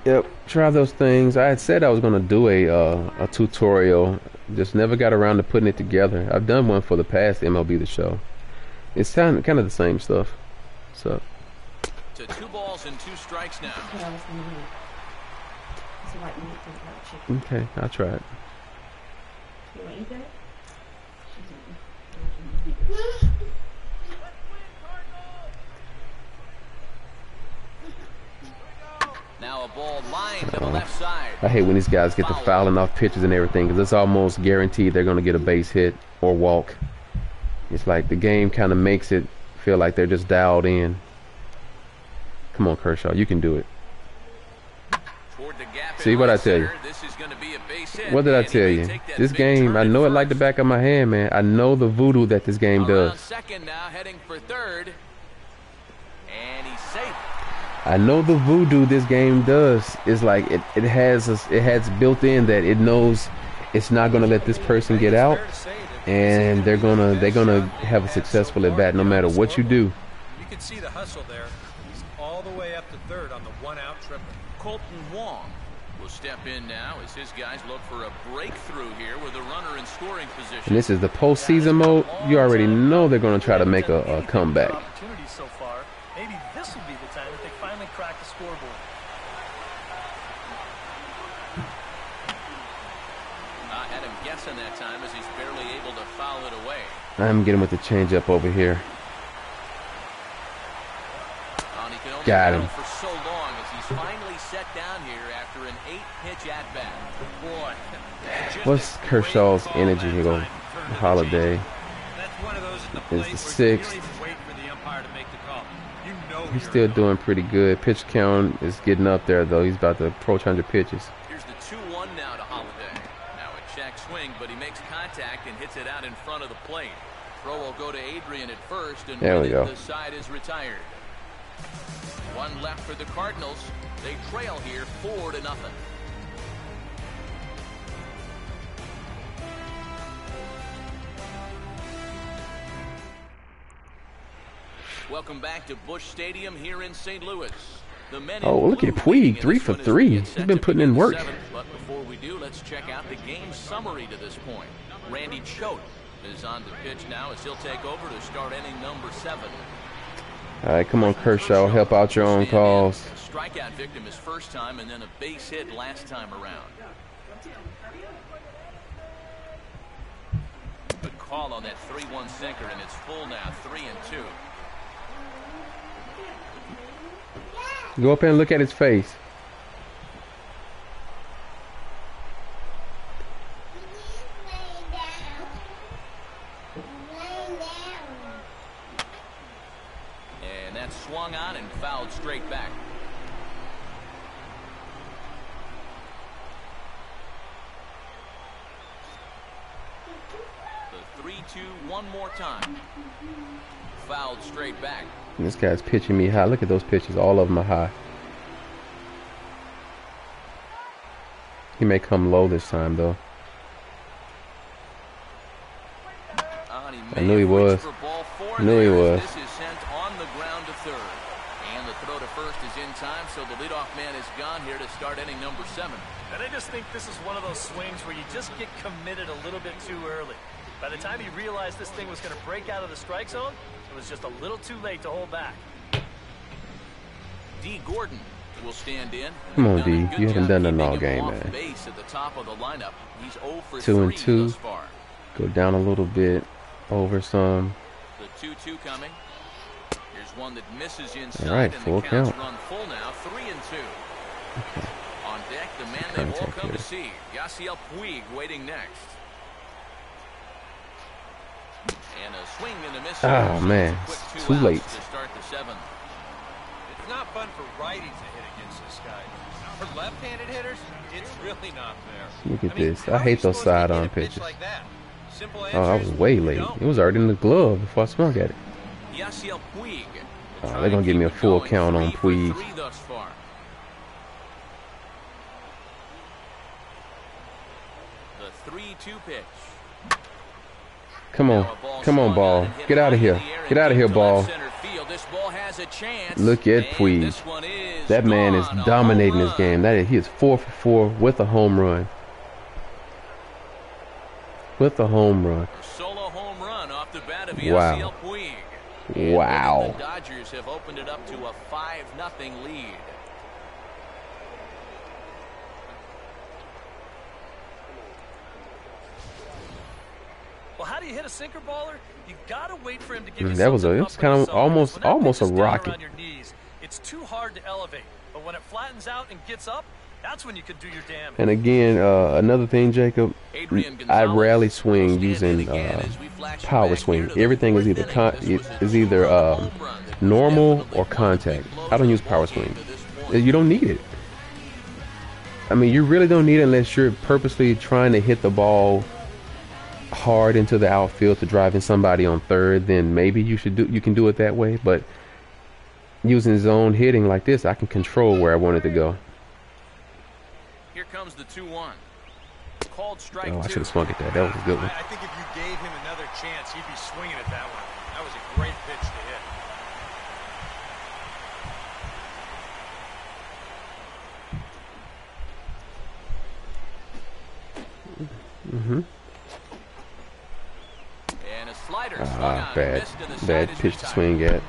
there. Yep, try those things. I had said I was going to do a tutorial. Just never got around to putting it together. I've done one for the past MLB The Show. It's kind of the same stuff. So. To 2 balls and 2 strikes now. Okay, I'll try it. Now a ball lined to the left side. I hate when these guys get to fouling off pitches and everything, because it's almost guaranteed they're going to get a base hit or walk. It's like the game kind of makes it feel like they're just dialed in. Come on, Kershaw, you can do it. See what I tell you? What did I tell you? This game, I know it like the back of my hand, man. I know the voodoo that this game does. Second now, heading for third. And he's safe. I know the voodoo this game does. It's like it has built in that it knows it's not gonna let this person get out, and they're gonna have a successful at bat no matter what you do. You can see the hustle there. He's all the way up to third on the 1-out triple. Colton Wong will step in now as his guys look for a breakthrough here with a runner in scoring position. And this is the postseason mode. You already know they're gonna try to make a comeback. Opportunity so far. Maybe this will be the time that they finally crack the scoreboard. I had him guessing that time as he's barely able to foul it away. I'm getting with the changeup over here. And he can only Got battle him. for so long as he's finally set down here after an 8-pitch at bat. Boy, just What's a Kershaw's great call energy that here? time. Holiday. That's one of those at the It's plate the where you sixth. don't even wait for the umpire to make the call. You know He's you're still in. doing pretty good. Pitch count is getting up there, though. He's about to approach 100 pitches. Here's the 2-1 now to Holiday. Now a check swing, but he makes contact and hits it out in front of the plate. Throw will go to Adrian at first, and There we with go. it, the side is retired. One left for the Cardinals. They trail here 4-0. Welcome back to Busch Stadium here in St. Louis. The men in Oh, look blue at Puig, leading in 3 this for one as 3. we get He's set been to putting begin in the work. 7th. But before we do, let's check out the game summary to this point. Randy Choate is on the pitch now as he'll take over to start inning number 7. All right, come on, Kershaw. Help out your own calls. Strikeout victim his first time and then a base hit last time around. call on that 3-1 sinker, and it's full now, 3-2. Go up and look at his face. And that's swung on and fouled straight back. The 3-2 one more time. Fouled straight back. And this guy's pitching me high. Look at those pitches. All of them are high. He may come low this time, though. I knew he was. I knew he was. This is sent on the ground to third. And the throw to first is in time, so the leadoff man is gone here to start inning number 7. And I just think this is one of those swings where you just get committed a little bit too early. By the time he realized this thing was going to break out of the strike zone, it was just a little too late to hold back. D. Gordon will stand in. Come on, D. You haven't done nothing all game, man. Base at the top of the lineup. He's 0 for 2 and 3 2. thus far. Go down a little bit. Over some. The 2-2 coming. Here's one that misses inside. All right, and full the count's count. run full now, 3-2. Okay. On deck, the man they've all Contact come here. to see. Yasiel Puig waiting next. And a swing and a miss. Oh, man. Quick It's 2 too late. outs to start the 7th. It's not fun for righties to hit against this guy. For left-handed hitters, it's really not fair. Look at I mean, this. how I are hate you those supposed to hit a sidearm pitch pitches. like that? Simple Oh, I answer was is way you late. don't. It was already in the glove before I swung at it. Yasiel Puig. Oh, they're gonna give me a full count on 3 Puig. for 3 thus far. The 3-2 pitch. Come on. Come on, ball. Get out of here. Get out of here, ball. Look at Puig. That man is dominating this game. He is 4 for 4 with a home run. With a home run. Solo home run off the bat of Wow. Yasiel Puig. Wow. The Dodgers have opened it up to a 5-0 lead. Well, how do you hit a sinker baller? You gotta wait for him to give you That was something it's up kind in of the zone. When that almost pitch a is down rocket. around your knees, it's too hard to elevate. But when it flattens out and gets up, that's when you can do your damage. And again, another thing, Jacob, I rarely swing using power swing. Everything is either normal or contact. I don't use power swing. You don't need it. I mean, you really don't need it unless you're purposely trying to hit the ball hard into the outfield to drive in somebody on third. Then maybe you can do it that way. But using zone hitting like this, I can control where I want it to go. Here comes the 2-1. Called strike Oh, I 2. should have swung at that. That was a good one. I think if you gave him another chance, he'd be swinging at that one. That was a great pitch to hit. And a slider swung on, Bad missed in the bad side pitch is to retired. swing at.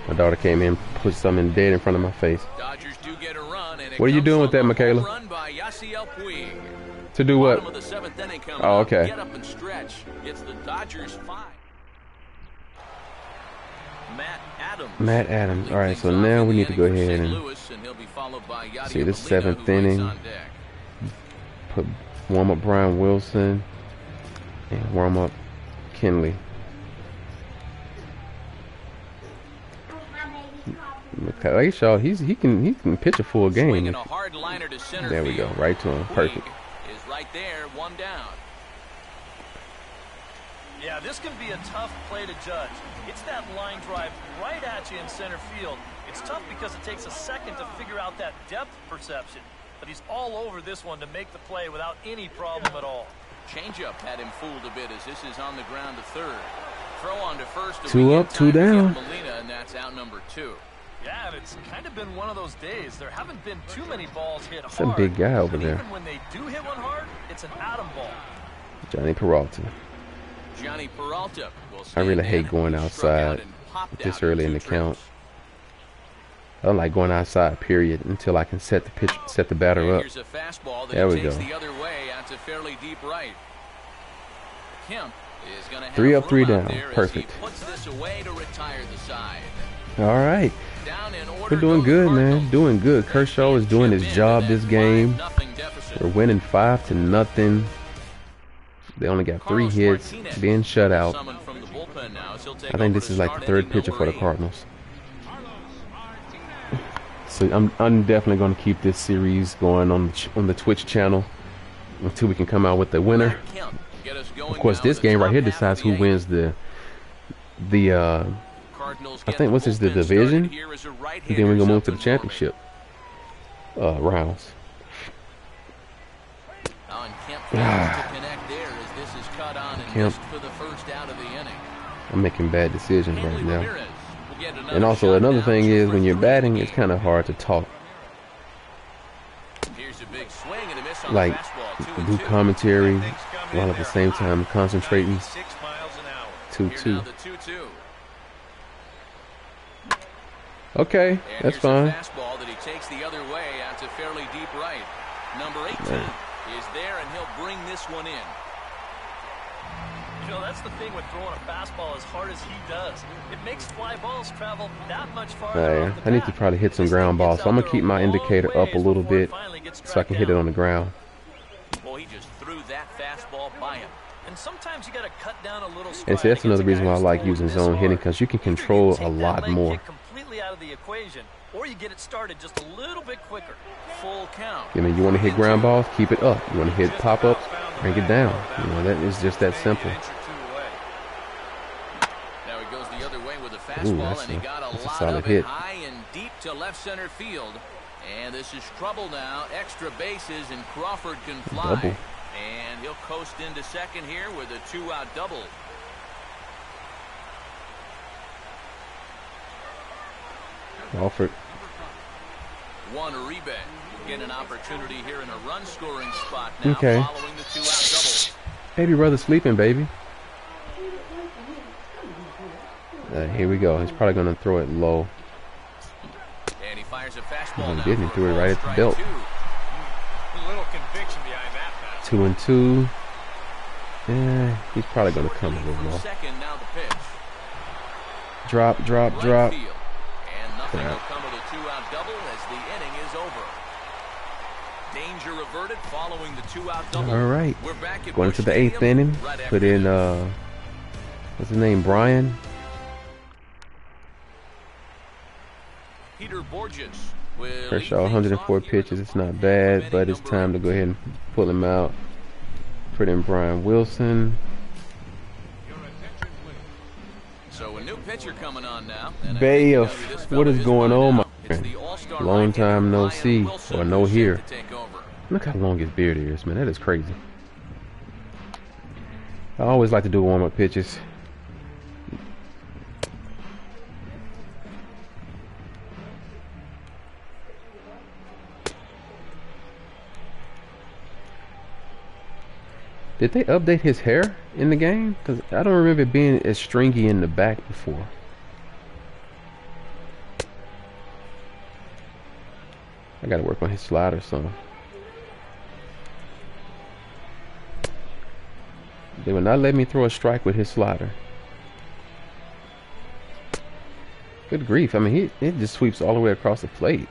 My daughter came in, put something dead in front of my face. Dodgers do get a run, and it What are you comes doing with from that, a Michaela? home run by Yasiel Puig. To do Bottom what? of the 7th inning coming Oh, up. okay. Get up and stretch. It's the Dodgers 5. Matt Adams. All right, so now we need to go ahead and see the 7th inning. Warm up Brian Wilson and warm up Kenley. Like Shaw, he can pitch a full game. There we go, right to him, perfect. Is right there, 1 down. Yeah, this can be a tough play to judge. It's that line drive right at you in center field. It's tough because it takes a second to figure out that depth perception. But he's all over this one to make the play without any problem at all. Changeup had him fooled a bit as this is on the ground to third. Throw on to first. 2 up, 2 down. Molina, and that's out number 2. Yeah, and it's kind of been one of those days. There haven't been too many balls hit hard. That's a big guy over but there. Even when they do hit one hard, it's an atom ball. Johnny Peralta. Johnny Peralta will I really stand hate in. going He struck out outside and popped this out early in 2 the count. trips. I don't like going outside, period, until I can set the batter up. Here's a fastball that There we takes go. the other way out to fairly deep right. Kemp is going to have 3 up, 3 room out down. there as Perfect. he puts this away to retire the side. All right. Down in order We're doing goes good, Cardinals. man. Doing good. Kershaw is doing his job this game. 5-0 deficit. We're winning 5-0. They only got 3 Carlos hits, Martinez being shut out. summoned from the bullpen now, as he'll take I think over this to is like start the 3rd inning pitcher for the number 8. Cardinals. So I'm definitely going to keep this series going on the Twitch channel until we can come out with the winner. Of course, this game right here decides who wins the I think what's this, the division, and then we're gonna move to the championship rounds. Kemp, I'm making bad decisions right now. And also another thing is when you're batting, it's kind of hard to talk. Like do commentary while at the same time concentrating. 2-2. Okay, that's fine. Fastball that he takes the other way out to fairly deep right. Number 18 is there, and he'll bring this one in. You know, that's the thing with throwing a fastball as hard as he does. It makes fly balls travel that much farther. I need to probably hit some ground balls, so I'm gonna keep my indicator up a little bit so I can hit it on the ground. Well, he just threw that fastball by him. And sometimes you got to cut down a little. And so that's another reason why I like using zone hitting, because you can control a lot more. Completely out of the equation, or you get it started just a little bit quicker. Full count. I mean, you want to hit ground balls, keep it up. You want to hit pop-ups, bring it down. You know, that is just that simple. Now he goes the other way with a fastball, and he got a lot of it high and deep to left center field. And this is trouble now. Extra bases, and Crawford can fly. Double. And he'll coast into second here with a 2-out double. Crawford. Juan Uribe will get an opportunity here in a run-scoring spot now Okay. following the 2-out double. Baby brother sleeping, baby. Here we go. He's probably going to throw it low. And he fires a fastball. He didn't. He threw it right at the belt. A little conviction behind that pass. 2-2. Yeah, he's probably going to come a little low. Second, now the pitch. Drop. Right field. And nothing will come of the 2-out double as the inning is over. Danger averted following the 2-out double. All right. We're back at Going to the 8th inning. Put in, what's his name, Brian? Peter Borges will Kershaw, 104 pitches. It's not bad, but it's time to go ahead and pull him out. Put in Brian Wilson. So a new pitcher coming on now. Bay of what is going on, my friend? Long time no see or no hear. Look how long his beard is, man. That is crazy. I always like to do warm-up pitches. Did they update his hair in the game? Because I don't remember it being as stringy in the back before. I gotta work on his slider some. They would not let me throw a strike with his slider. Good grief. I mean, it just sweeps all the way across the plate.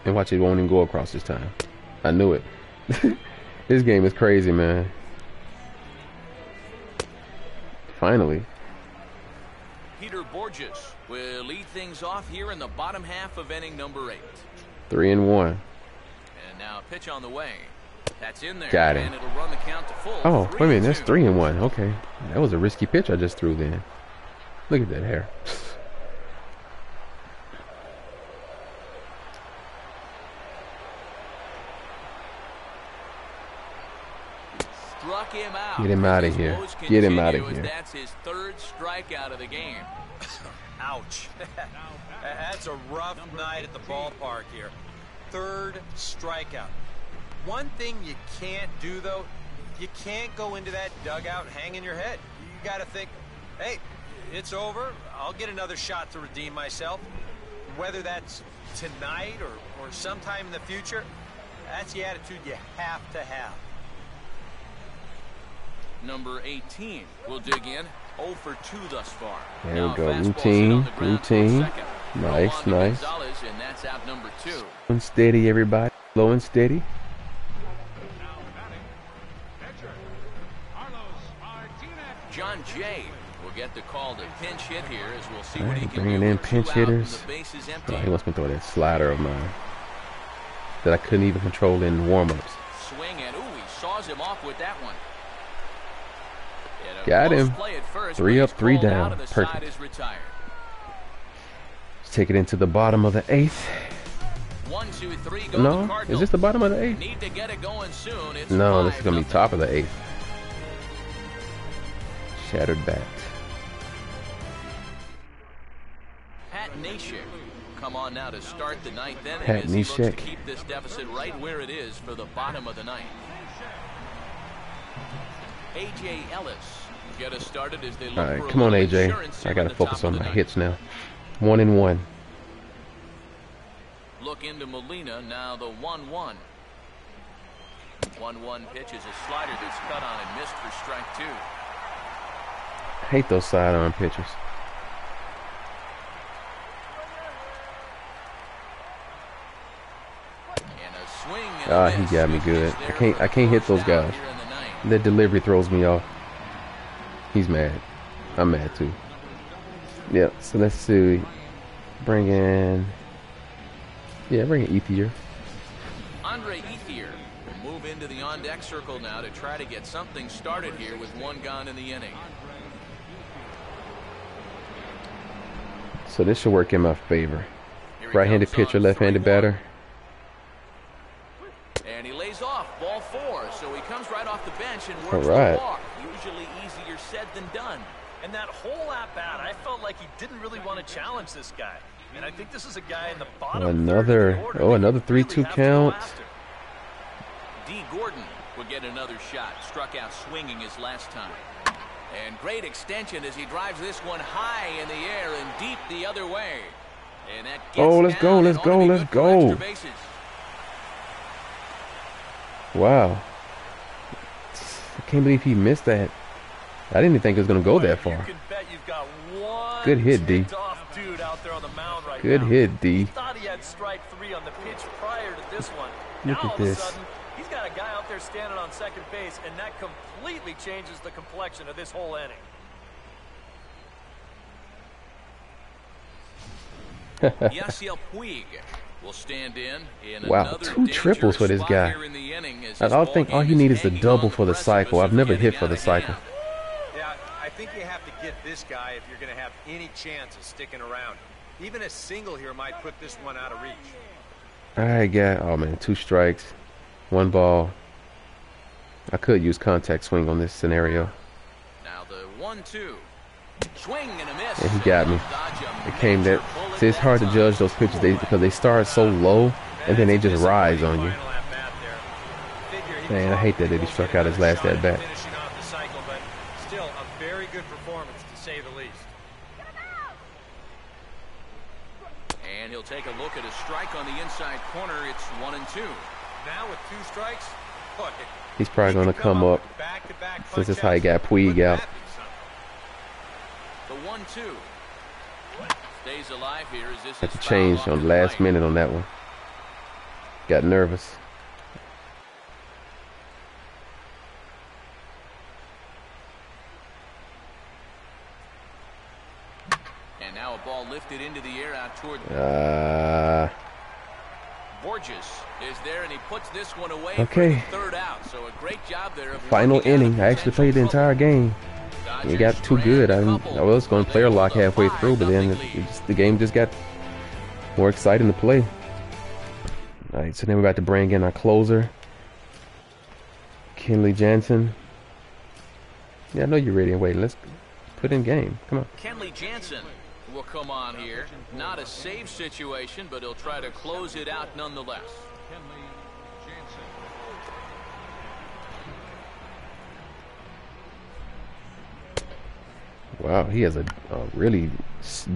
And watch, it won't even go across this time. I knew it. This game is crazy, man. Finally. Peter Borges will lead things off here in the bottom half of inning number 8. 3-1. And now a pitch on the way. That's in there. Got it. And it'll run the count to full. Oh, wait a minute. That's 3-2. 3-1. Okay. That was a risky pitch I just threw then. Look at that hair. Struck him out. Get him out of here. Get him out of here. That's his 3rd strikeout of the game. Ouch. That's a rough night at the ballpark here. 3rd strikeout. One thing you can't do, though, you can't go into that dugout hanging your head. You got to think, hey, it's over. I'll get another shot to redeem myself. Whether that's tonight or sometime in the future, that's the attitude you have to have. number 18, will dig in. 0 for 2 thus far. There we go. Routine. Nice. And that's out number 2. Slow and steady, everybody. Slow and steady. John Jay will get the call to pinch hit here as we'll see what he can bringing do. in pinch hitters. Oh, he wants me to throw that slider of mine that I couldn't even control in warm-ups. Swing and he saws him off with that one. Got him. First, 3 up, 3 down. Perfect. Let's take it into the bottom of the 8th. 1, 2, 3, go No, is this the bottom of the 8th? Need to get it going soon. It's no, this is gonna be top of the 8th. Shattered bat. Pat Neshek come on now to start the 9th inning. Pat as he looks to Neshek. keep this deficit right where it is for the bottom of the 9th. AJ Ellis get us started as they look. All right, for come on, AJ. insurance I here gotta at the focus top on of my the hits now. 1-1. Look into Molina now. The 1-1. 1-1 pitch is a slider that's cut on and missed for strike 2. Hate those sidearm pitchers. And a swing and a He miss. got me good. I can't hit those guys. Here in the 9th. That delivery throws me off. He's mad. I'm mad too. Yep. So let's see. Bring in Ethier. Andre Ethier will move into the on-deck circle now to try to get something started here with 1 gone in the inning. So this should work in my favor. Right-handed pitcher, left-handed batter. And he lays off, ball 4, so he comes right off the bench and works All right. the walk. Usually easier said than done. And that whole at-bat, I felt like he didn't really want to challenge this guy. And I think this is a guy in the bottom Another 3-2 count. D. Gordon will get another shot. Struck out swinging his last time. And great extension as he drives this one high in the air and deep the other way. And that gets Let's go, down let's and go, ought to be let's good for go. extra bases. Wow. I can't believe he missed that. I didn't even think it was going to go that far. You can bet you've got one Good hit, D. ticked-off dude out there on the mound right Good now. hit, D. He thought he had strike 3 on the pitch prior to this one. Look Now at all this. of a sudden, he's got a guy out there standing on second base, and that completely changes the complexion of this whole inning. Yasiel Puig will stand in Wow, another 2 triples for this spot guy. here in the inning as I his don't ball think all game he is needs is the hanging double on for the precipice cycle. I've of never hit getting for the out cycle. again. Yeah, I think you have to get this guy if you're going to have any chance of sticking around. Even a single here might put this one out of reach. I got, oh man, 2 strikes, 1 ball. I could use contact swing on this scenario. Now the 1-2. Swing and a miss. And he got me. It came that, see, it's hard to judge those pitches because they start so low and then they just rise on you. Man, I hate that he struck out his last at bat. Finishing off the cycle, but still a very good performance to say the least. And he'll take a look at a strike on the inside corner. It's 1-2. Now with 2 strikes, look, He's probably going to come up back-to-back since this is punch how he got outs. Puig Wouldn't out. that be something? The 1-2. Stays alive here as this Had is to change fouled off on to the the last right. minute on that one. Got nervous. And now a ball lifted into the air out toward Borges is there, and he puts this one away Okay. for the 3rd out. So a great job there. Of Final working out inning. I actually played the entire game. It got too good. I was going to player lock halfway through, but then the game just got more exciting to play. All right, so then we're about to bring in our closer, Kenley Jansen. Yeah, I know you're ready. Wait, let's put in game. Come on. Kenley Jansen will come on here. Not a save situation, but he'll try to close it out nonetheless. Wow, he has a really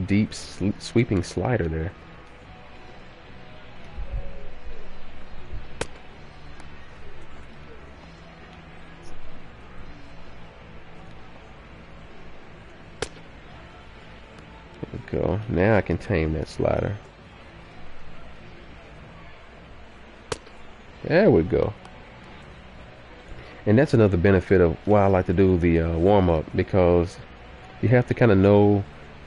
deep sweeping slider there. go. Now I can tame that slider. There we go. And that's another benefit of why I like to do the warm-up, because you have to kind of know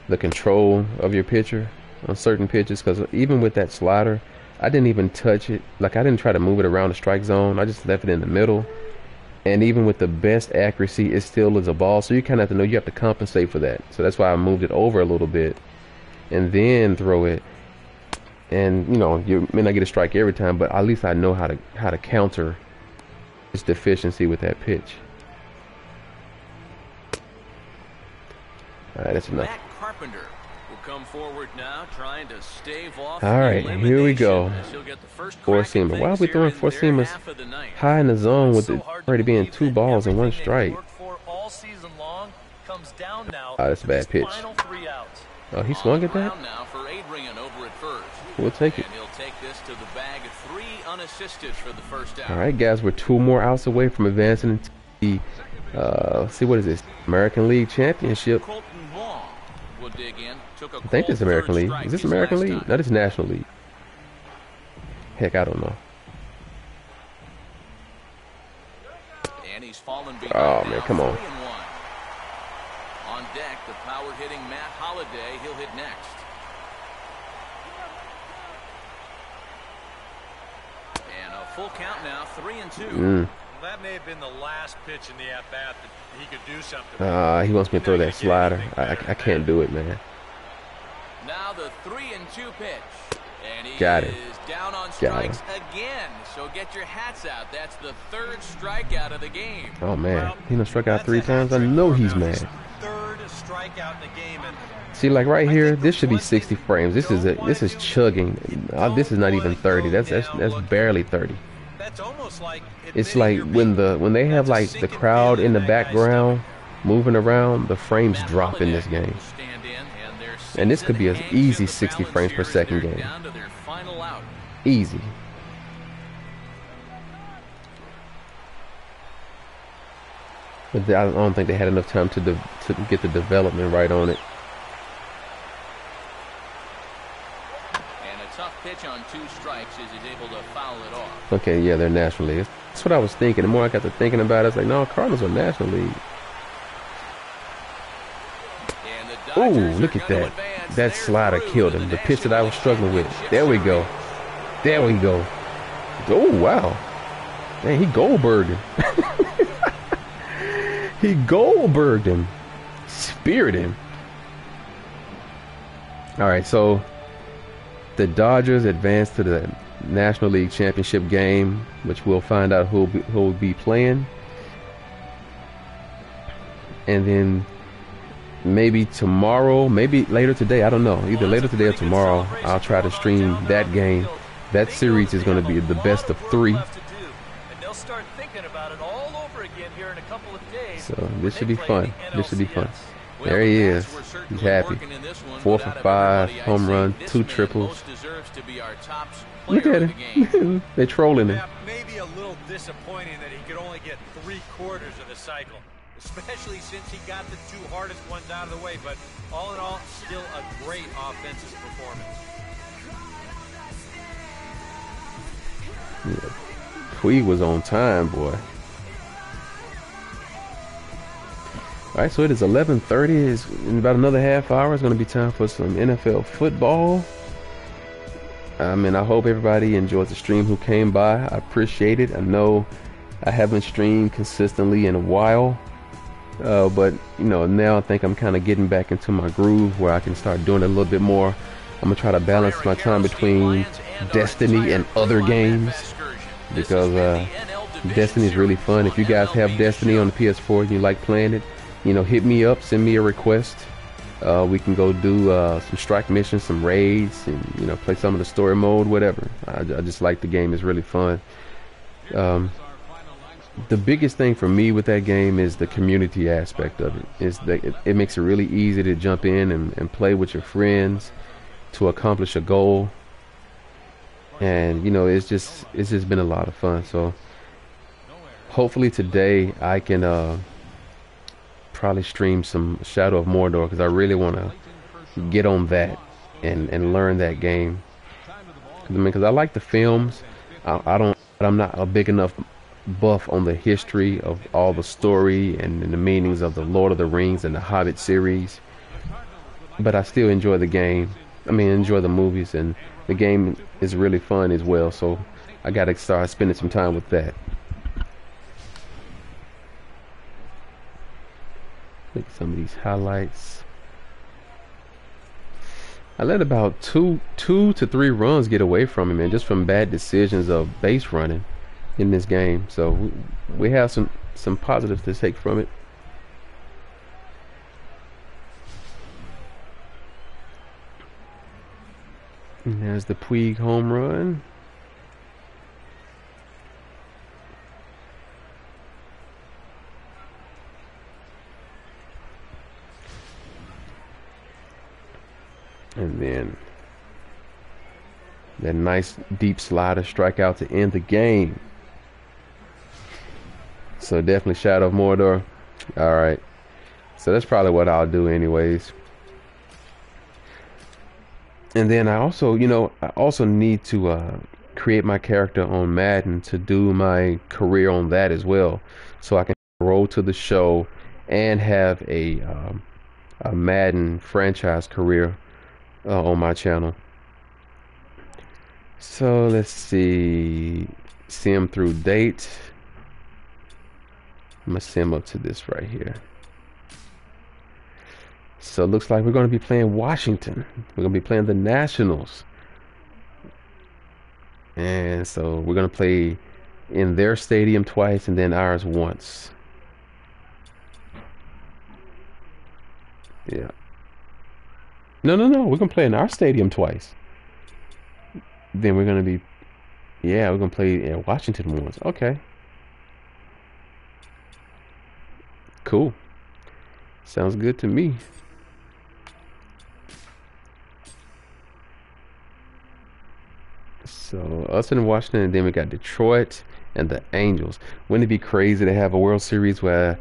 the control of your pitcher on certain pitches, because even with that slider, I didn't even touch it. Like, I didn't try to move it around the strike zone. I just left it in the middle. And even with the best accuracy, it still is a ball. So you kind of have to know you have to compensate for that. So that's why I moved it over a little bit and then throw it. And, you know, you may not get a strike every time, but at least I know how to counter its deficiency with that pitch. All right, that's enough. Matt Carpenter will come forward now, trying to stave off. All right, here we go. Four-seamer. Why are we throwing four-seamers high in the zone with it already being 2 balls and 1 strike? Oh, that's a bad pitch. Oh, he swung at that? We'll take it. All right, guys, we're 2 more outs away from advancing into the, let's see, what is this? American League Championship. I think this is American League. Is this American League? No, this is National League. Heck, I don't know. Oh, man, come on. On deck, the power hitting Matt Holliday. He'll hit next. And a full count now, 3-2. That may have been the last pitch in the at-bat that he could do something. He wants me to throw that slider. I can't do it, man. Now the 3-2 pitch. And he Got it. is down on strikes again. So get your hats out. That's the 3rd strikeout of the game. Oh, man. He done struck out 3 times. I know he's mad. 3rd strikeout in the game. And see, like right here, this should be 60 frames. This is chugging. This is not even 30. That's barely 30. That's almost like it's like when they have like the crowd in the background moving around, the frames drop in this game. And this could be an easy 60 frames per second game. Easy. But I don't think they had enough time to get the development right on it. And a tough pitch on 2 strikes as he's able to foul it off. Okay, yeah, they're National League. That's what I was thinking. The more I got to thinking about it, I was like, no, Cardinals are National League. Oh, look at that. That slider killed him. The pitch that I was struggling with. There we go. There we go. Oh, wow. Man, he Goldberged him. He Goldberged him. Speared him. All right, so the Dodgers advanced to the National League Championship game, which we'll find out who will be playing. And then maybe tomorrow, maybe later today, I don't know. Either later today or tomorrow, I'll try to stream that game. That series is going to be the best of 3. So this should be fun. This should be fun. There he is. He's happy. 4 for 5, home run, 2 triples. Look at him. They're trolling him. Maybe a little disappointing that he could only get 3/4 of the cycle, especially since he got the 2 hardest ones out of the way. But all in all, still a great offensive performance. Yeah. Puig was on time, boy. All right, so it is 11:30. In about another half hour, it's going to be time for some NFL football. And I hope everybody enjoyed the stream who came by. I appreciate it. I know I haven't streamed consistently in a while. But, you know, now I think I'm kind of getting back into my groove where I can start doing it a little bit more. I'm going to try to balance my time between Destiny and other games, because Destiny is really fun. If you guys have Destiny on the PS4 and you like playing it, you know, hit me up, send me a request. We can go do some strike missions, some raids, and, you know, play some of the story mode, whatever. I just like the game. It's really fun. The biggest thing for me with that game is the community aspect of it. Is that it makes it really easy to jump in and play with your friends to accomplish a goal. And, you know, it's just been a lot of fun. So hopefully today I can probably stream some Shadow of Mordor, because I really want to get on that and learn that game. Because I like the films. I'm not a big enough buff on the history of all the story and the meanings of the Lord of the Rings and the Hobbit series. But I still enjoy the game. I mean, enjoy the movies, and the game is really fun as well. So I got to start spending some time with that. Look at some of these highlights. I let about two to three runs get away from him, man, just from bad decisions of base running in this game. So we have some positives to take from it. And there's the Puig home run. And then that nice deep slider strikeout to end the game. So definitely Shadow of Mordor. All right. So that's probably what I'll do anyways. And then I also, need to create my character on Madden to do my career on that as well. So I can roll to the show and have a Madden franchise career on my channel. So let's see him through date. I'm gonna sim up to this right here. So it looks like we're going to be playing Washington. We're going to be playing the Nationals. And so we're going to play in their stadium twice and then ours once. Yeah. No. We're going to play in our stadium twice. Then we're going to be... Yeah, we're going to play in Washington once. Okay. Cool. Sounds good to me. So us in Washington, and then we got Detroit and the Angels. Wouldn't it be crazy to have a World Series where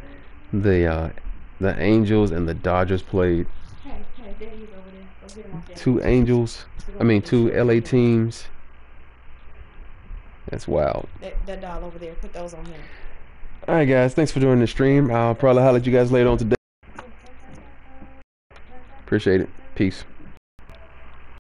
the Angels and the Dodgers played? Hey, there he's over there. Go get him off there. Two LA teams. That's wild. That doll over there. Put those on him. All right, guys. Thanks for joining the stream. I'll probably holler at you guys later on today. Appreciate it. Peace.